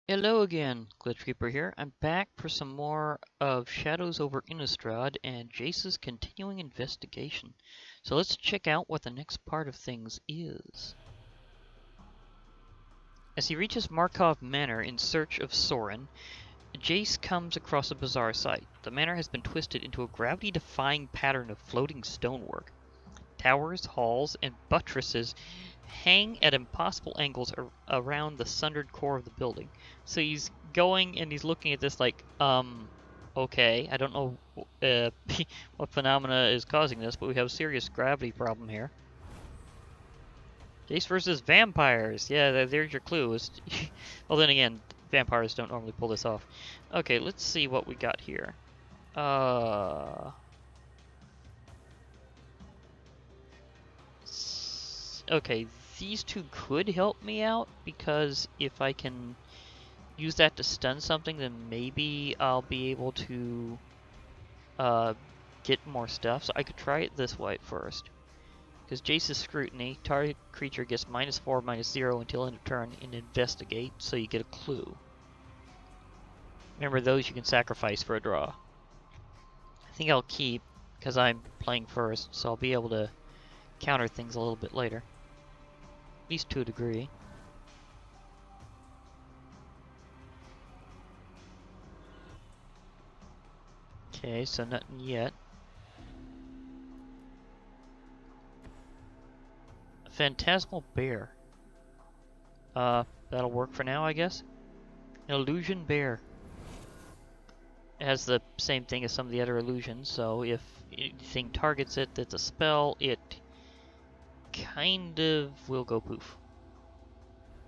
Hello again, Glitch Keeper here. I'm back for some more of Shadows over Innistrad and Jace's continuing investigation. So let's check out what the next part of things is. As he reaches Markov Manor in search of Soren, Jace comes across a bizarre sight. The manor has been twisted into a gravity-defying pattern of floating stonework. Towers, halls, and buttresses hang at impossible angles around the sundered core of the building. So he's going and he's looking at this like, okay, I don't know what phenomena is causing this, but we have a serious gravity problem here. Jace versus vampires. Yeah, there's your clue. Well, then again, vampires don't normally pull this off. Okay, let's see what we got here. Okay, these two could help me out, because if I can use that to stun something, then maybe I'll be able to get more stuff. So I could try it this way first. Because Jace's Scrutiny, target creature gets -4, -0 until end of turn, and Investigate, so you get a clue. Remember, those you can sacrifice for a draw. I think I'll keep, because I'm playing first, so I'll be able to counter things a little bit later. At least to a degree. Okay, so nothing yet. A Phantasmal Bear. That'll work for now, I guess. An Illusion Bear. It has the same thing as some of the other illusions, so if anything targets it that's a spell, it kind of will go poof.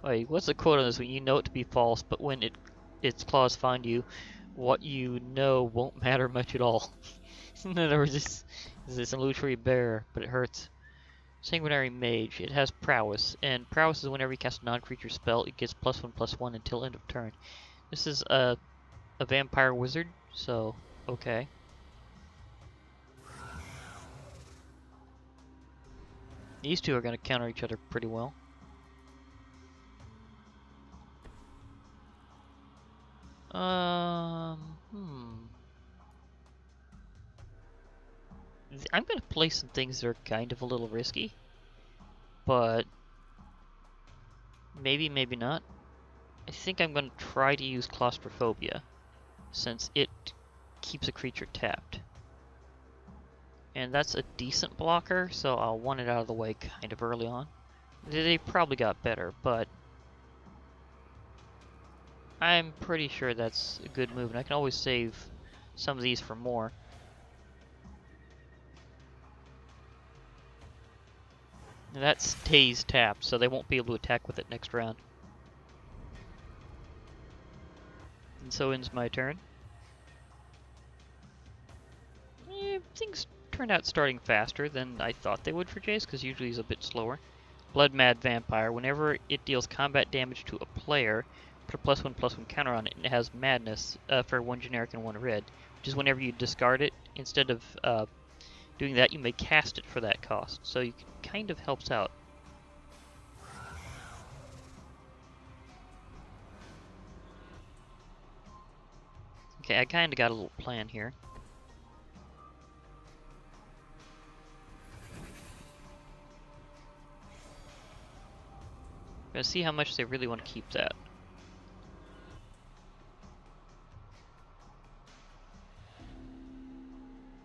Wait, what's the quote on this one? You know it to be false, but when its claws find you, what you know won't matter much at all. In other words, this is an illusory bear, but it hurts. Sanguinary Mage. It has prowess, and prowess is whenever you cast a non-creature spell, it gets +1/+1 until end of turn. This is a vampire wizard, so okay. These two are going to counter each other pretty well. I'm going to play some things that are kind of a little risky, but maybe, maybe not. I think I'm going to try to use Claustrophobia, since it keeps a creature tapped. And that's a decent blocker, so I'll want it out of the way kind of early on. They probably got better, but I'm pretty sure that's a good move, and I can always save some of these for more. And that stays tapped, so they won't be able to attack with it next round. And so ends my turn. Things turned out starting faster than I thought they would for Jace, because usually he's a bit slower. Blood Mad Vampire. Whenever it deals combat damage to a player, put a +1/+1 counter on it, and it has Madness for 1 generic and 1 red, which is whenever you discard it, instead of doing that, you may cast it for that cost. So you kind of helps out. Okay, I kind of got a little plan here. I'm gonna see how much they really want to keep that.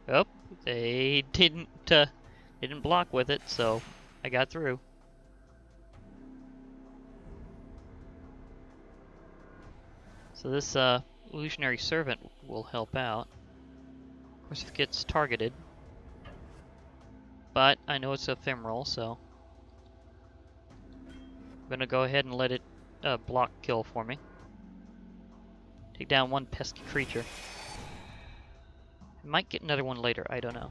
Oh, they didn't block with it, so I got through. So this Illusionary Servant will help out. Of course, if it gets targeted. But I know it's ephemeral, so I'm gonna go ahead and let it block kill for me. Take down one pesky creature. I might get another one later, I don't know.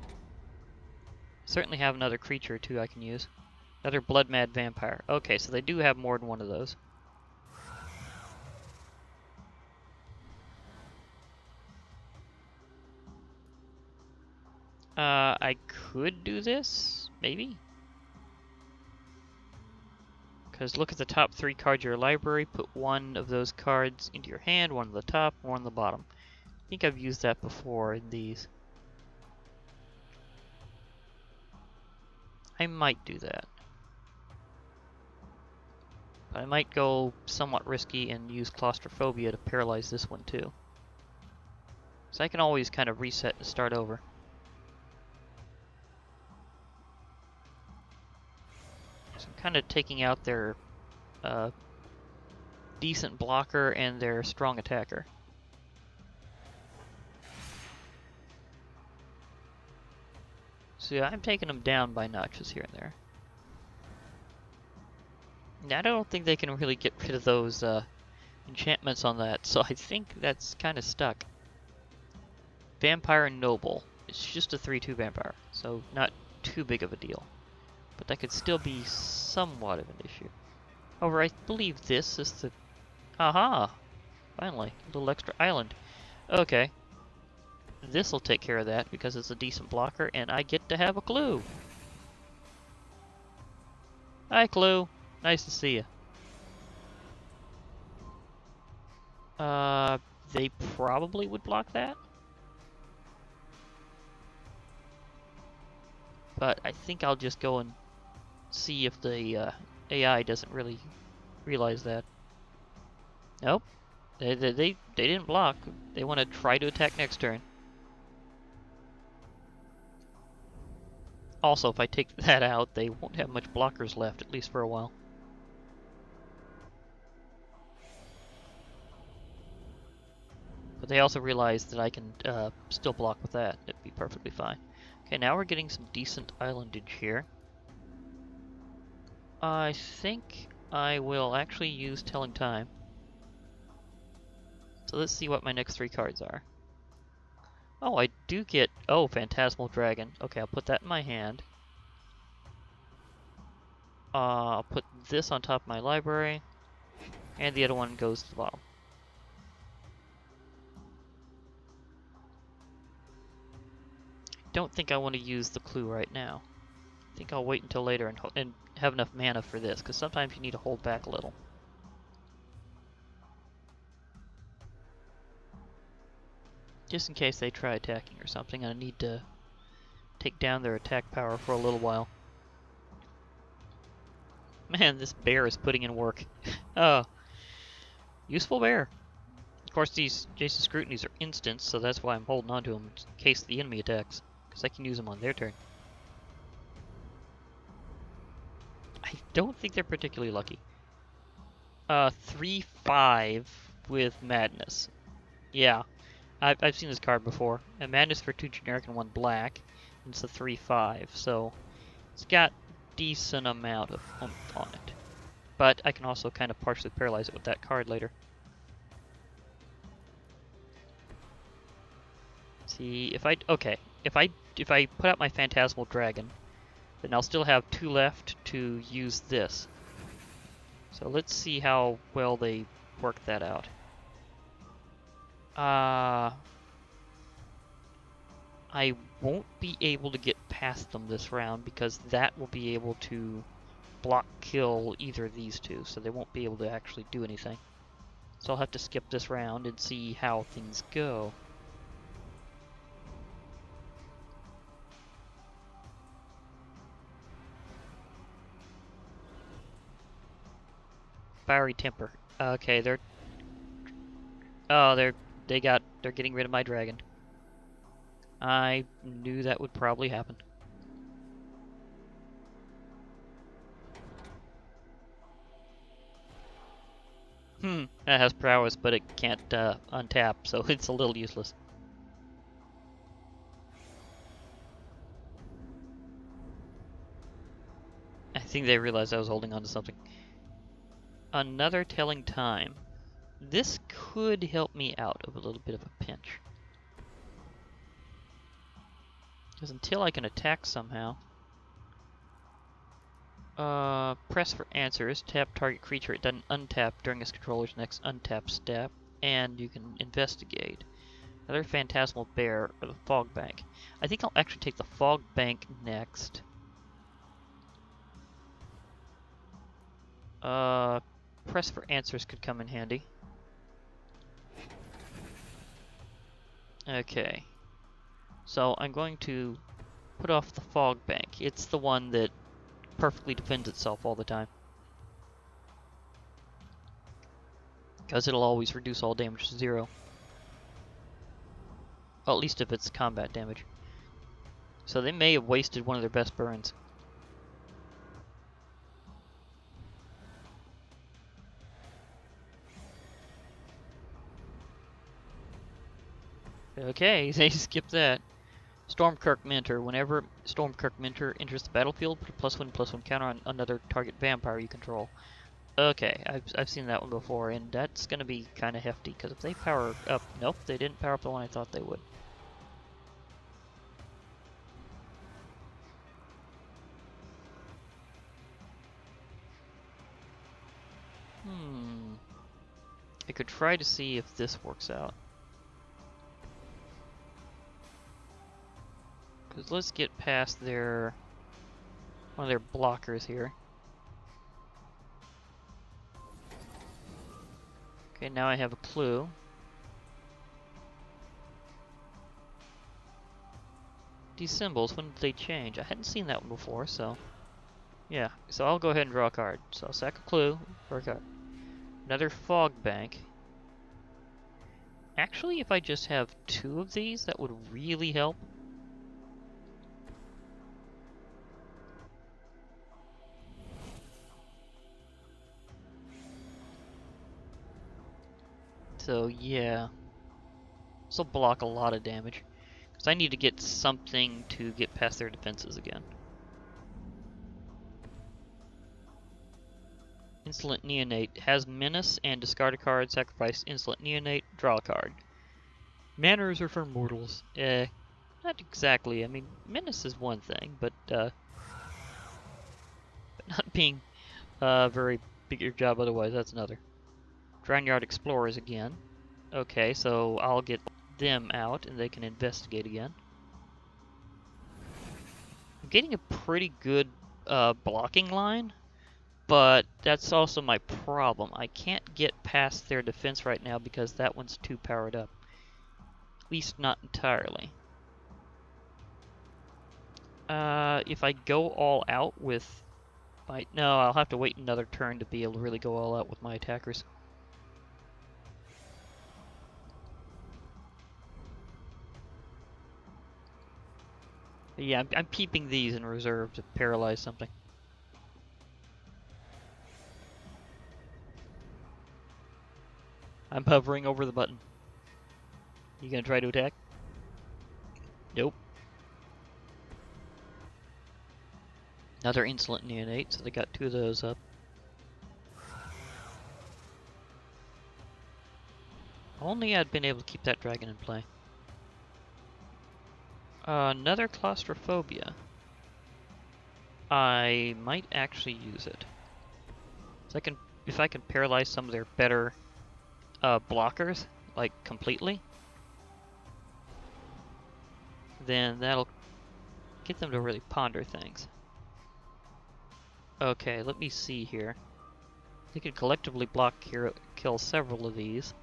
Certainly have another creature or two I can use. Another Blood Mad Vampire. Okay, so they do have more than one of those. I could do this, maybe? Because look at the top 3 cards of your library, put one of those cards into your hand, one on the top, one on the bottom. I think I've used that before in these. I might do that. But I might go somewhat risky and use claustrophobia to paralyze this one too. So I can always kind of reset and start over. So I'm kind of taking out their decent blocker and their strong attacker. So yeah, I'm taking them down by notches here and there. Now, I don't think they can really get rid of those enchantments on that, so I think that's kind of stuck. Vampire and Noble. It's just a 3/2 vampire, so not too big of a deal. But that could still be somewhat of an issue. However, I believe this is the... Aha! Finally, a little extra island. Okay. This'll take care of that because it's a decent blocker, and I get to have a clue. Hi, Clue. Nice to see you. They probably would block that. But I think I'll just go and see if the AI doesn't really realize that. Nope. They didn't block. They want to try to attack next turn. Also, if I take that out, they won't have much blockers left, at least for a while. But they also realize that I can still block with that. It'd be perfectly fine. Okay, now we're getting some decent islandage here. I think I will actually use Telling Time. So let's see what my next 3 cards are. Oh, I do get... Oh, Phantasmal Dragon. Okay, I'll put that in my hand. I'll put this on top of my library. And the other one goes to the bottom. Don't think I want to use the clue right now. I think I'll wait until later and have enough mana for this, because sometimes you need to hold back a little. Just in case they try attacking or something, and I need to take down their attack power for a little while. Man, this bear is putting in work. Oh, useful bear. Of course, these Jace's Scrutinies are instants, so that's why I'm holding on to them in case the enemy attacks, because I can use them on their turn. I don't think they're particularly lucky. 3/5 with Madness. Yeah, I've seen this card before. And Madness for 2 generic and 1 black. And it's a 3/5, so it's got decent amount of oomph on it. But I can also kind of partially paralyze it with that card later. See, if I put out my Phantasmal Dragon, then I'll still have 2 left to use this. So let's see how well they work that out. I won't be able to get past them this round because that will be able to block kill either of these two, so they won't be able to actually do anything. So I'll have to skip this round and see how things go. Fiery Temper. Okay, they're getting rid of my dragon. I knew that would probably happen. That has prowess, but it can't untap, so it's a little useless. I think they realized I was holding on to something. Another Telling Time. This could help me out of a little bit of a pinch. Because until I can attack somehow... press for answers. Tap target creature. It doesn't untap during its controller's next untap step. And you can investigate. Another Phantasmal Bear or the Fog Bank. I think I'll actually take the Fog Bank next. Press for answers could come in handy. Okay. So I'm going to put off the fog bank. It's the one that perfectly defends itself all the time. Because it'll always reduce all damage to 0. Well, at least if it's combat damage. So they may have wasted one of their best burns. Okay, they skipped that. Stormkirk Mentor. Whenever Stormkirk Mentor enters the battlefield, put a +1/+1 counter on another target vampire you control. Okay, I've seen that one before, and that's gonna be kind of hefty, because if they power up... Nope, they didn't power up the one I thought they would. I could try to see if this works out. Because let's get past their... one of their blockers here. Okay, now I have a clue. These symbols, when did they change? I hadn't seen that one before, so... yeah, so I'll go ahead and draw a card. So I'll sack a clue for a card. Another fog bank. Actually, if I just have 2 of these, that would really help. So yeah, this will block a lot of damage. Because I need to get something to get past their defenses again. Insolent Neonate has Menace and discard a card, sacrifice Insolent Neonate, draw a card. Manners are for mortals. Not exactly. I mean, Menace is one thing, but not being very big your job otherwise, that's another. Drowned Explorers again. Okay, so I'll get them out and they can investigate again. I'm getting a pretty good blocking line, but that's also my problem. I can't get past their defense right now because that one's too powered up. At least not entirely. If I go all out with my... no, I'll have to wait another turn to be able to really go all out with my attackers. But yeah, I'm keeping these in reserve to paralyze something. I'm hovering over the button. You gonna try to attack? Nope. Another Insolent Neonate, so they got 2 of those up. Only I'd been able to keep that dragon in play. Another Claustrophobia. I might actually use it. So if I can paralyze some of their better blockers, like completely, then that'll get them to really ponder things. Okay, let me see here. They could collectively kill several of these.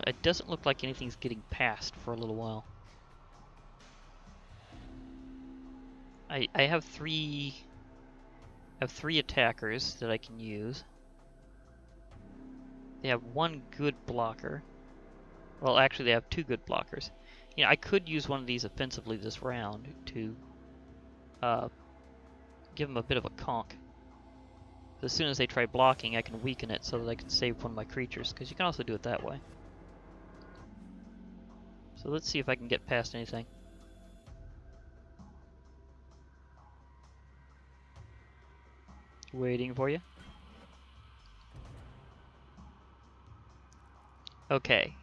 It doesn't look like anything's getting past for a little while. I have three attackers that I can use. They have 1 good blocker. Well, actually they have 2 good blockers. You know, I could use one of these offensively this round to give them a bit of a conk. As soon as they try blocking, I can weaken it so that I can save one of my creatures, because you can also do it that way. So let's see if I can get past anything. Waiting for you. Okay.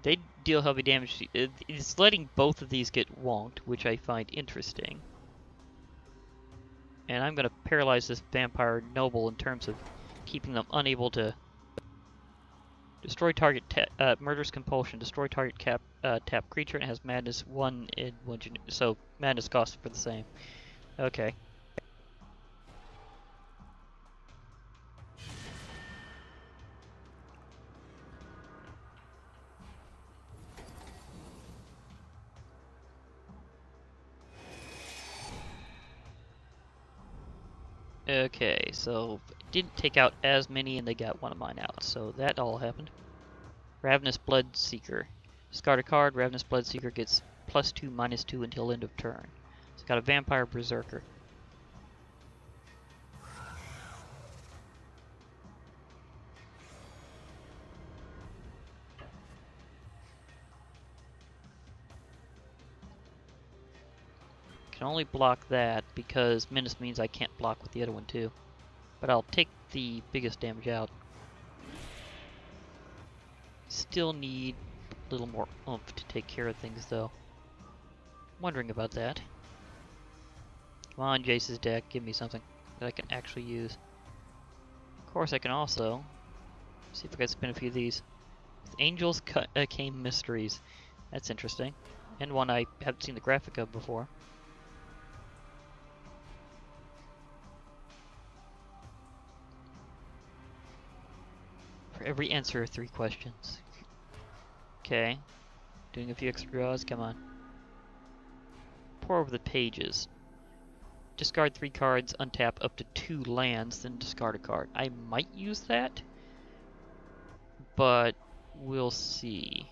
They deal heavy damage. It's letting both of these get wonked, which I find interesting. And I'm going to paralyze this vampire noble in terms of keeping them unable to destroy target murderous compulsion, destroy target tap creature and it has -1 in one, so madness costs for the same. Okay. Okay, so didn't take out as many and they got one of mine out, so that all happened. Ravenous Bloodseeker. Discard a card, Ravenous Bloodseeker gets +2/-2 until end of turn. It's got a Vampire Berserker. Can only block that because Menace means I can't block with the other one too. But I'll take the biggest damage out. Still need a little more oomph to take care of things though. Wondering about that. Come on, Jace's deck, give me something that I can actually use. Of course I can also see if I can spin a few of these. With Angels came Mysteries. That's interesting. And one I haven't seen the graphic of before. For every answer, 3 questions. Okay. Doing a few extra draws, come on. Pour over the pages. Discard 3 cards, untap up to 2 lands, then discard a card. I might use that, but we'll see.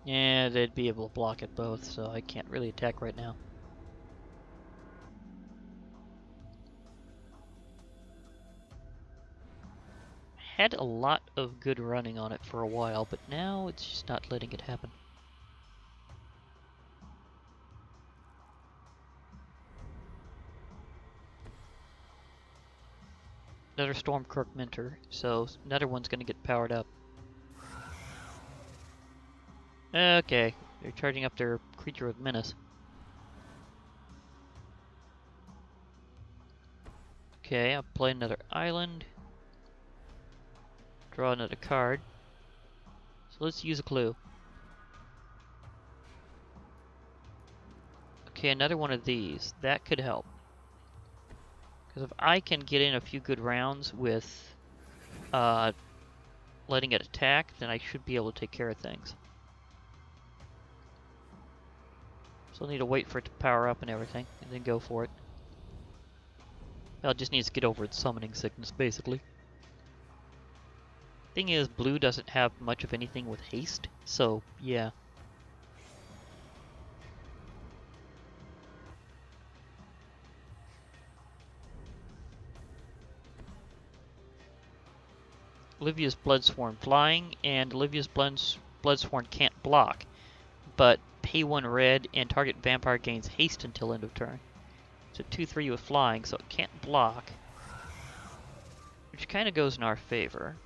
Yeah, they'd be able to block it both, so I can't really attack right now. Had a lot of good running on it for a while, but now it's just not letting it happen. Another Stormcroak Mentor, so another one's gonna get powered up. Okay, they're charging up their creature with Menace. Okay, I'll play another island. Draw another card. So let's use a clue. Okay, another one of these. That could help. Because if I can get in a few good rounds with letting it attack, then I should be able to take care of things. So I'll need to wait for it to power up and everything, and then go for it. Well, it just needs to get over its summoning sickness, basically. Thing is, blue doesn't have much of anything with haste, so yeah. Olivia's Bloodsworn flying, and Olivia's Bloodsworn can't block, but pay 1 red and target vampire gains haste until end of turn. So 2/3 with flying, so it can't block, which kind of goes in our favor.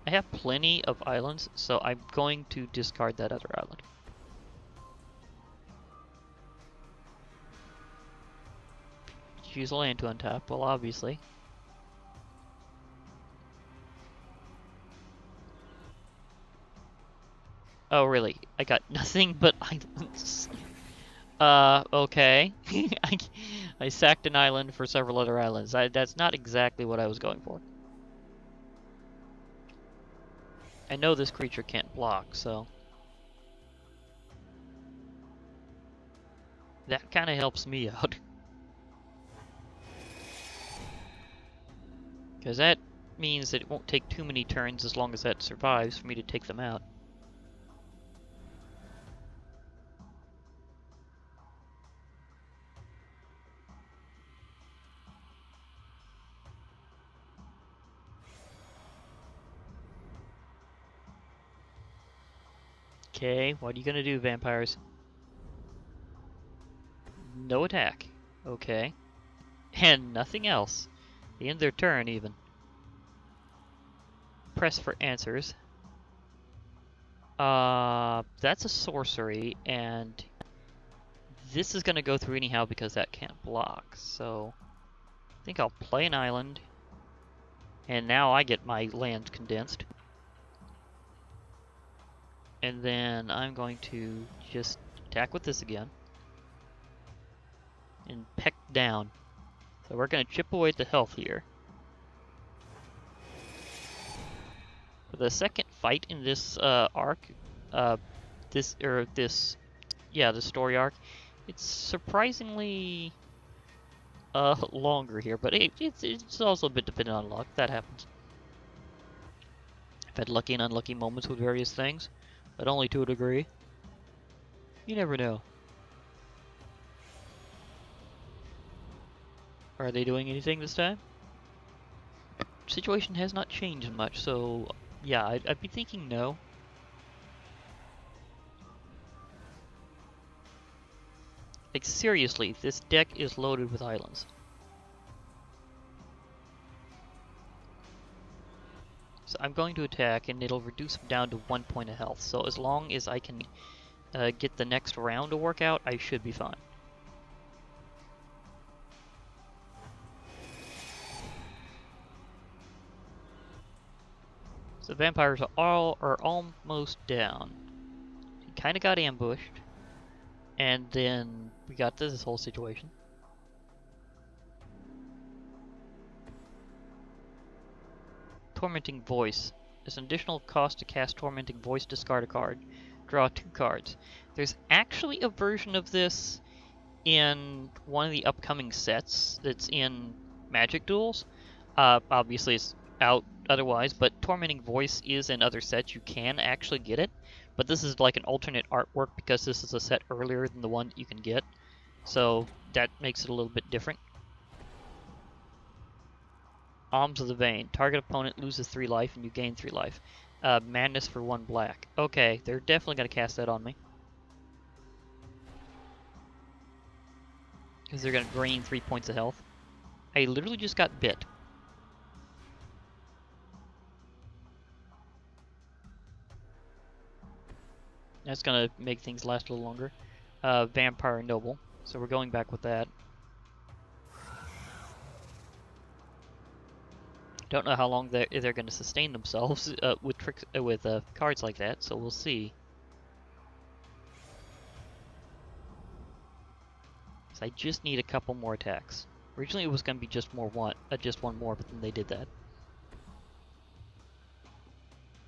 I have plenty of islands, so I'm going to discard that other island. Choose a land to untap, well obviously. Oh really? I got nothing but islands. Okay. I sacked an island for several other islands. That's not exactly what I was going for. I know this creature can't block, so that kind of helps me out. Because that means that it won't take too many turns as long as that survives for me to take them out. Okay, what are you gonna do, vampires? No attack. Okay. And nothing else. They end their turn, even. Press for answers. That's a sorcery, and this is going to go through anyhow because that can't block. So I think I'll play an island. And now I get my land condensed. And then I'm going to just attack with this again. And peck down. So we're going to chip away at the health here. For the second fight in this arc, the story arc, it's surprisingly longer here, but it's also a bit dependent on luck. That happens. I've had lucky and unlucky moments with various things, but only to a degree. You never know. Are they doing anything this time? Situation has not changed much, so yeah, I'd be thinking no. Like seriously, this deck is loaded with islands. So I'm going to attack, and it'll reduce them down to 1 point of health. So as long as I can get the next round to work out, I should be fine. So the vampires are almost down. He kind of got ambushed, and then we got this whole situation. Tormenting Voice. There's an additional cost to cast Tormenting Voice, discard a card. Draw 2 cards. There's actually a version of this in one of the upcoming sets that's in Magic Duels. Obviously it's out otherwise, but Tormenting Voice is in other sets. You can actually get it, but this is like an alternate artwork because this is a set earlier than the one that you can get. So that makes it a little bit different. Alms of the Vein. Target opponent loses 3 life and you gain 3 life. Madness for 1 black. Okay, they're definitely going to cast that on me. Because they're going to drain 3 points of health. I literally just got bit. That's going to make things last a little longer. Vampire Noble. So we're going back with that. Don't know how long they're going to sustain themselves with cards like that, so we'll see. So I just need a couple more attacks. Originally it was going to be just one more, but then they did that.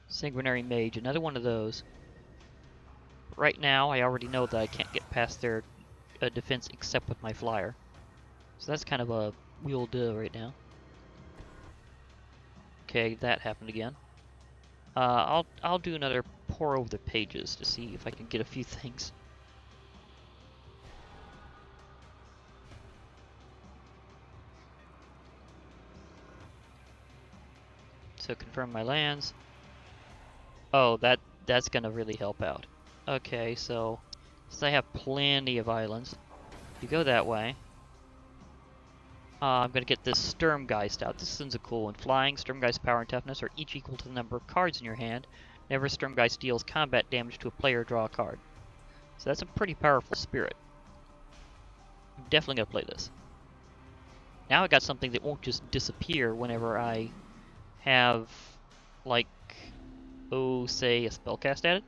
Sanguinary Mage, another one of those. Right now I already know that I can't get past their defense except with my flyer. So that's kind of a we'll do right now. Okay, that happened again. I'll do another pour over the pages to see if I can get a few things. So confirm my lands. Oh, that's gonna really help out. Okay, so since I have plenty of islands, you go that way. I'm going to get this Sturmgeist out. This one's a cool one. Flying, Sturmgeist power and toughness are each equal to the number of cards in your hand. Whenever Sturmgeist deals combat damage to a player, draw a card. So that's a pretty powerful spirit. I'm definitely going to play this. Now I got something that won't just disappear whenever I have, like, say, a spellcast added.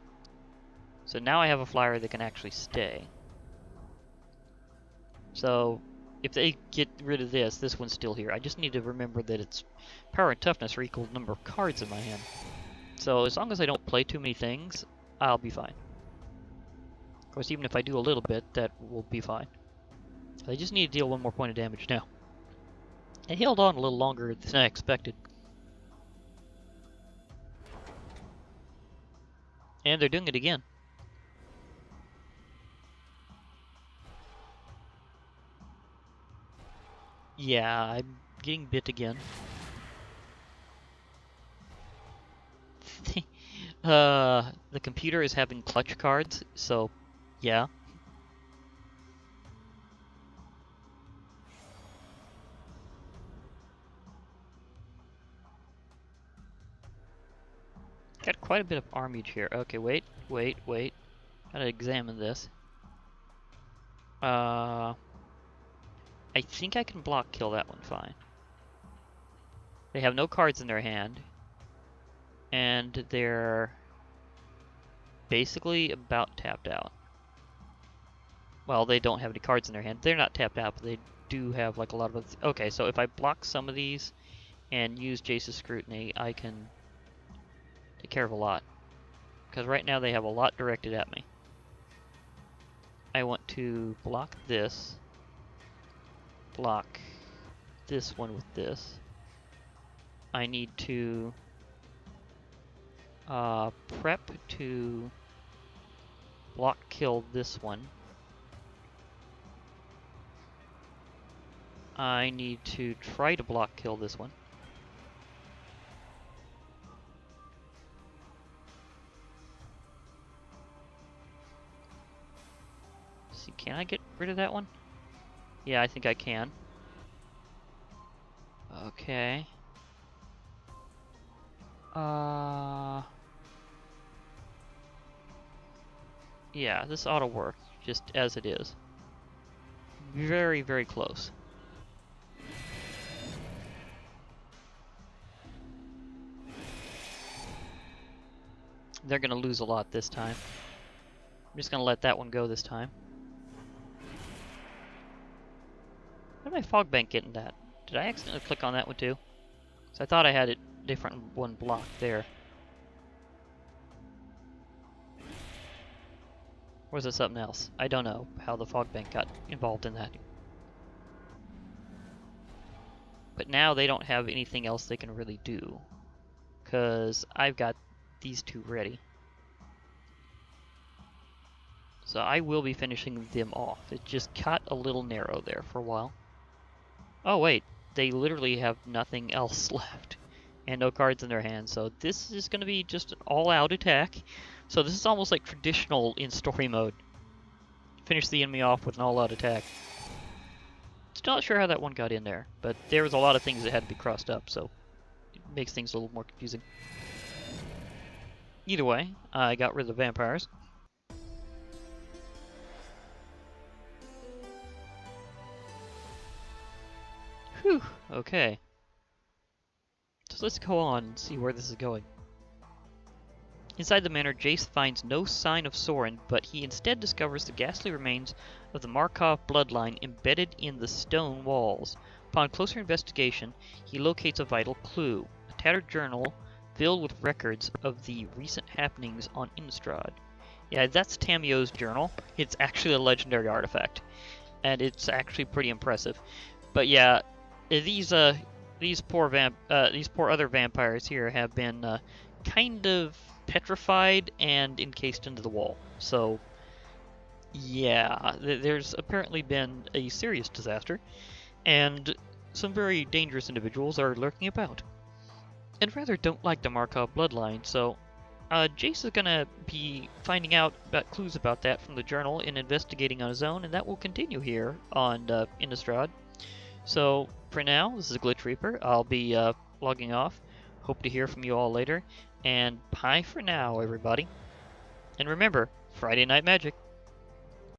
So now I have a flyer that can actually stay. So if they get rid of this one's still here. I just need to remember that its power and toughness are equal to the number of cards in my hand. So as long as I don't play too many things, I'll be fine. Of course, even if I do a little bit, that will be fine. I just need to deal 1 more point of damage now. It held on a little longer than I expected. And they're doing it again. Yeah, I'm getting bit again. The computer is having clutch cards, so yeah. Got quite a bit of armage here. Okay, wait. Gotta examine this. I think I can block kill that one fine. They have no cards in their hand. And they're basically about tapped out. Well, they don't have any cards in their hand. They're not tapped out, but they do have like a lot of... Okay, so if I block some of these and use Jace's Scrutiny, I can take care of a lot. Because right now they have a lot directed at me. I want to block this. Block this one with this. I need to prep to block kill this one. I need to try to block kill this one. See, can I get rid of that one? Yeah, I think I can. Okay. Yeah, this ought to work, just as it is. Very, very close. They're gonna lose a lot this time. I'm just gonna let that one go this time. How did my fog bank get in that? Did I accidentally click on that one too? So I thought I had a different one blocked there. Or was it something else? I don't know how the fog bank got involved in that. But now they don't have anything else they can really do. Because I've got these two ready. So I will be finishing them off. It just got a little narrow there for a while. Oh wait, they literally have nothing else left. And no cards in their hands, so this is going to be just an all-out attack. So this is almost like traditional in story mode. Finish the enemy off with an all-out attack. Still not sure how that one got in there, but there was a lot of things that had to be crossed up, so it makes things a little more confusing. Either way, I got rid of the vampires. Whew, okay. So let's go on and see where this is going. Inside the manor, Jace finds no sign of Soren, but he instead discovers the ghastly remains of the Markov bloodline embedded in the stone walls. Upon closer investigation, he locates a vital clue, a tattered journal filled with records of the recent happenings on Innistrad. Yeah, that's Tamio's journal. It's actually a legendary artifact, and it's actually pretty impressive. But yeah, these poor other vampires here have been kind of petrified and encased into the wall. So yeah, there's apparently been a serious disaster, and some very dangerous individuals are lurking about, and rather don't like the Markov bloodline. So Jace is gonna be finding out about clues about that from the journal and investigating on his own, and that will continue here on Innistrad. So for now, this is Glitch Reaper. I'll be logging off. Hope to hear from you all later. And bye for now, everybody. And remember, Friday Night Magic.